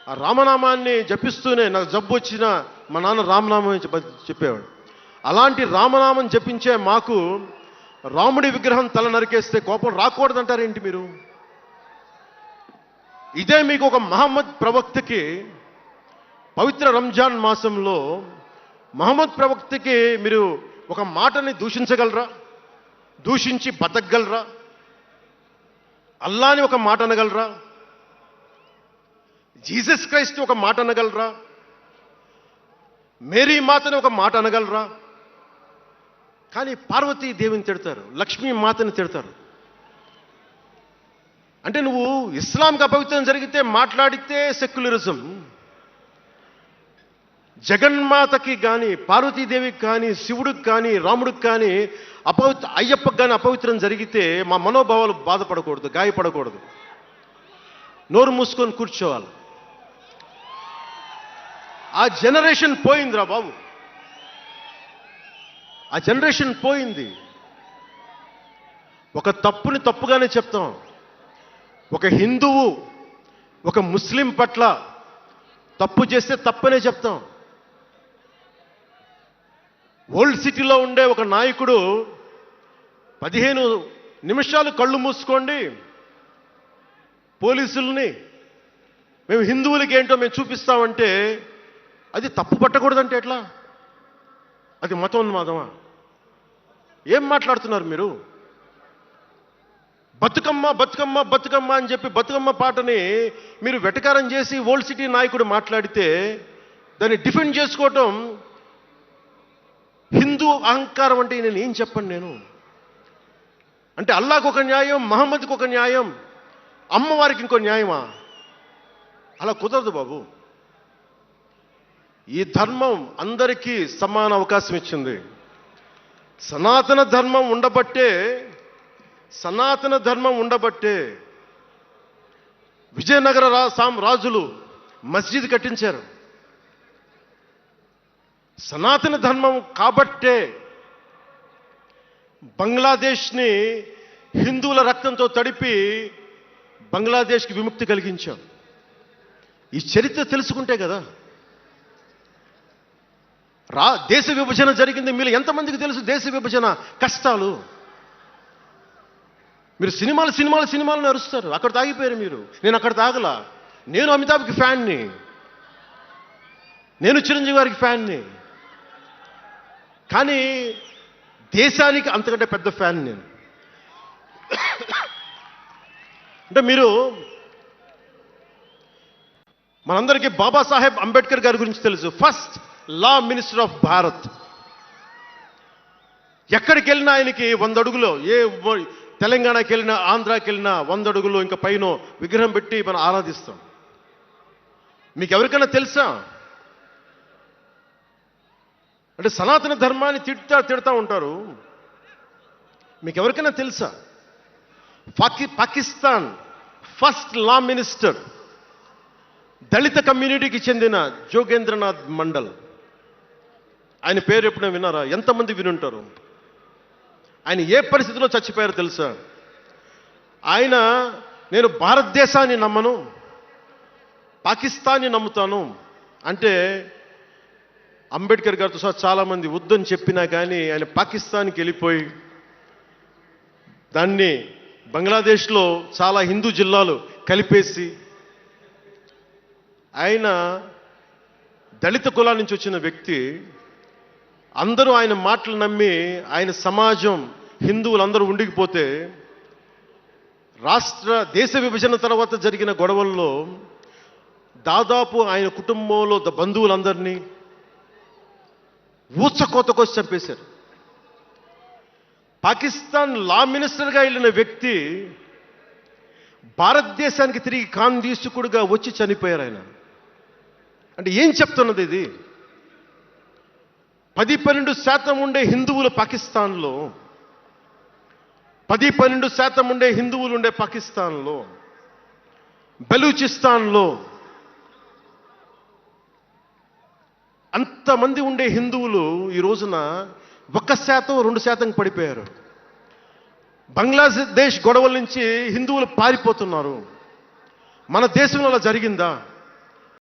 ఆ రామనామాన్ని జపిస్తూనే నాకు జబ్బు వచ్చినా మా నాన్న రామనామం చెప్పేవాడు. అలాంటి రామనామం జపించే మాకు రాముడి విగ్రహం తల నరికేస్తే కోపం రాకూడదంటారేంటి మీరు? ఇదే మీకు ఒక మహమ్మద్ ప్రవక్తకి పవిత్ర రంజాన్ మాసంలో మహమ్మద్ ప్రవక్తకి మీరు ఒక మాటని దూషించగలరా? దూషించి బతకగలరా? అల్లాని ఒక మాట అనగలరా? జీసస్ క్రైస్ట్ ఒక మాట అనగలరా? మేరీ మాతని ఒక మాట అనగలరా? కానీ పార్వతీ దేవిని తిడతారు, లక్ష్మీ మాతని తిడతారు. అంటే నువ్వు ఇస్లాంకి అపవిత్రం జరిగితే మాట్లాడితే సెక్యులరిజం, జగన్మాతకి కానీ పార్వతీదేవికి కానీ శివుడికి కానీ రాముడికి కానీ అయ్యప్పకి కానీ అపవిత్రం జరిగితే మా మనోభావాలు బాధపడకూడదు, గాయపడకూడదు, నోరు మూసుకొని కూర్చోవాలి. ఆ జనరేషన్ పోయిందిరా బాబు, ఆ జనరేషన్ పోయింది. ఒక తప్పుని తప్పుగానే చెప్తాం. ఒక హిందువు ఒక ముస్లిం పట్ల తప్పు చేస్తే తప్పనే చెప్తాం. ఓల్డ్ సిటీలో ఉండే ఒక నాయకుడు 15 నిమిషాలు కళ్ళు మూసుకోండి, పోలీసుల్ని మేము హిందువులకి ఏంటో మేము చూపిస్తామంటే అది తప్పు పట్టకూడదంటే ఎట్లా? అది మతోన్మాదమా? ఏం మాట్లాడుతున్నారు మీరు? బతుకమ్మ బతుకమ్మ బతుకమ్మ అని చెప్పి బతుకమ్మ పాటని మీరు వెటకారం చేసి ఓల్డ్ సిటీ నాయకుడు మాట్లాడితే దాన్ని డిఫెండ్ చేసుకోవటం హిందూ అహంకారం అంటే నేను ఏం చెప్పండి? నేను అంటే అల్లాహకు ఒక న్యాయం, మహమ్మద్కి ఒక న్యాయం, అమ్మవారికి ఇంకో న్యాయమా? అలా కుదరదు బాబు. ఈ ధర్మం అందరికీ సమాన అవకాశం ఇచ్చింది. సనాతన ధర్మం ఉండబట్టే విజయనగర రాజులు మస్జిద్ కట్టించారు. సనాతన ధర్మం కాబట్టే బంగ్లాదేశ్ని హిందువుల రక్తంతో తడిపి బంగ్లాదేశ్కి విముక్తి కలిగించాం. ఈ చరిత్ర తెలుసుకుంటే కదా. దేశ విభజన జరిగింది. మీరు ఎంతమందికి తెలుసు దేశ విభజన కష్టాలు? మీరు సినిమాలు నరుస్తారు, అక్కడ తాగిపోయారు మీరు. నేను అక్కడ తాగలా. నేను అమితాబ్కి ఫ్యాన్ని, నేను చిరంజీవి గారికి ఫ్యాన్ని, కానీ దేశానికి అంతకంటే పెద్ద ఫ్యాన్ నేను. అంటే మీరు మనందరికీ బాబాసాహెబ్ అంబేద్కర్ గారి గురించి తెలుసు. First law minister of Bharat. ఎక్కడికి వెళ్ళినా ఆయనకి 100 అడుగులో, తెలంగాణకి వెళ్ళినా ఆంధ్రాకి వెళ్ళినా 100 అడుగులు ఇంకా పైన విగ్రహం పెట్టి మనం ఆరాధిస్తాం. మీకు ఎవరికైనా తెలుసా? అంటే సనాతన ధర్మాన్ని తిడతా ఉంటారు. మీకు ఎవరికైనా తెలుసా? పాకిస్తాన్ ఫస్ట్ లా మినిస్టర్ దళిత కమ్యూనిటీకి చెందిన జోగేంద్రనాథ్ మండల్. ఆయన పేరు ఎప్పుడైనా విన్నారా? ఎంతమంది వినుంటారు? ఆయన ఏ పరిస్థితిలో చచ్చిపోయారో తెలుసా? ఆయన నేను భారతదేశాన్ని నమ్మను, పాకిస్తాన్ని నమ్ముతాను అంటే అంబేద్కర్ గారితో సహా చాలామంది వద్దని చెప్పినా కానీ ఆయన పాకిస్తాన్కి వెళ్ళిపోయి దాన్ని బంగ్లాదేశ్లో చాలా హిందూ జిల్లాలు కలిపేసి ఆయన దళిత కులాల నుంచి వచ్చిన వ్యక్తి. అందరూ ఆయన మాటలు నమ్మి ఆయన సమాజం హిందువులందరూ ఉండిపోతే దేశ విభజన తర్వాత జరిగిన గొడవల్లో దాదాపు ఆయన కుటుంబంలో బంధువులందరినీ ఊచకోతకొచ్చి చంపేశారు. పాకిస్తాన్ లా మినిస్టర్గా వెళ్ళిన వ్యక్తి భారతదేశానికి తిరిగి కాందీసుకుడుగా వచ్చి చనిపోయారు ఆయన. అంటే ఏం చెప్తున్నది ఇది? 10-12% ఉండే హిందువులు పాకిస్తాన్లో, 10-12% ఉండే హిందువులు ఉండే పాకిస్తాన్లో, బలూచిస్తాన్లో అంతమంది ఉండే హిందువులు ఈ రోజున 1%-2% పడిపోయారు. బంగ్లాదేశ్ గొడవల నుంచి హిందువులు పారిపోతున్నారు. మన దేశంలో అలా జరిగిందా?